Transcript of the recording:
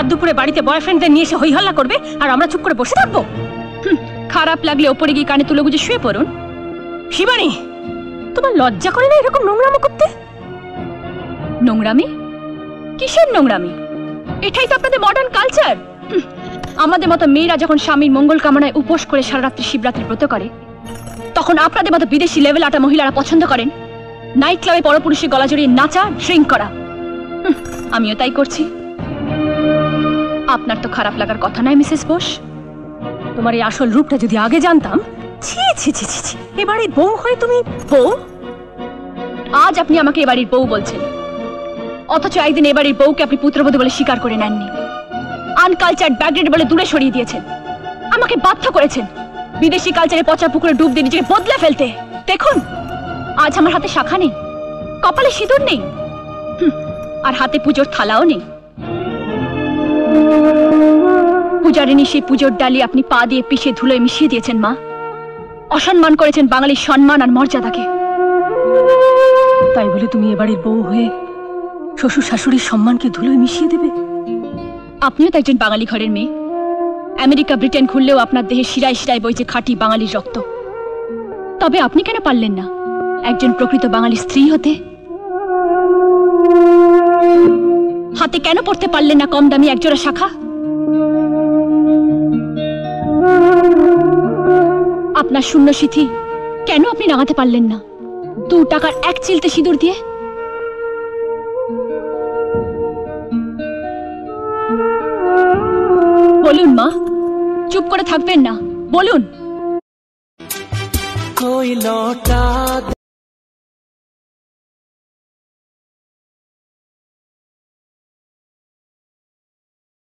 ভাত দুপুরে বাড়িতে বয়ফ্রেন্ডদের নিয়ে এসে হই হল্লা করবে আর আমরা চুপ করে বসে থাকবো? খারাপ লাগলে ওপরে গিয়ে কানে তুলে গুজে শুয়ে পড়ুন। শিবানী, তোমার লজ্জা করে না এরকম নোংরামি করতে? নোংরামি? কিসের নোংরামি? এটাই তো আপনাদের মডার্ন কালচার। আমাদের মতো মেয়েরা যখন স্বামীর মঙ্গল কামনায় উপোস করে সারা রাত্রি শিবরাত্রি ব্রত করে, তখন আপনাদের মতো বিদেশি লেভেল আটা মহিলারা পছন্দ করেন নাইট ক্লাবে পরপুরুষের গলা জড়িয়ে নাচা, ড্রিঙ্ক করা। আমিও তাই করছি। আপনার তো খারাপ লাগার কথা নয় মিসেস বোস। তোমার এই আসল রূপটা যদি আগে জানতাম। ছি ছি ছি ছি ছি, এবারে বউ হয়ে তুমি বউ? আজ আপনি আমাকে এবাড়ির বউ বলছেন, অথচ একদিন এবাড়ির বউকে আপনি পুত্রবধূ বলে স্বীকার করে নেননি। আনকালচার্ড ব্যাকগ্রেড বলে দূরে সরিয়ে দিয়েছেন। আমাকে বাধ্য করেছেন বিদেশি কালচারে পচা পুকুরে ডুব দিয়ে নিজেকে বদলে ফেলতে। দেখুন, আজ আমার হাতে শাখা নেই, কপালে সিঁদুর নেই, আর হাতে পুজোর থালাও নেই। পূজারিনী সেই পুজোর ডালি আপনি পা দিয়ে পিষে ধুলোয় মিশিয়ে দিয়েছেন মা। অসম্মান করেছেন বাঙালির সম্মান আর মর্যাদাকে। তাই বলে তুমি এবারের বউ হয়ে শ্বশুর শাশুড়ির সম্মানকে ধুলোয় মিশিয়ে দেবে? আপনিও তো একজন বাঙালি ঘরের মেয়ে। আমেরিকা ব্রিটেন ঘুরলেও আপনার দেহে শিরায় শিরায় বইছে খাঁটি বাঙালির রক্ত। তবে আপনি কেন পারলেন না একজন প্রকৃত বাঙালি স্ত্রী হতে? হাতে কেন পড়তে পারলেন না কম দামি একজোড়া শাখা? আপনার শূন্য সিথি কেন আপনি রাঙাতে পারলেন না 2 টাকার এক চিলতে সিঁদুর দিয়ে? বলুন মা, চুপ করে থাকবেন না, বলুন।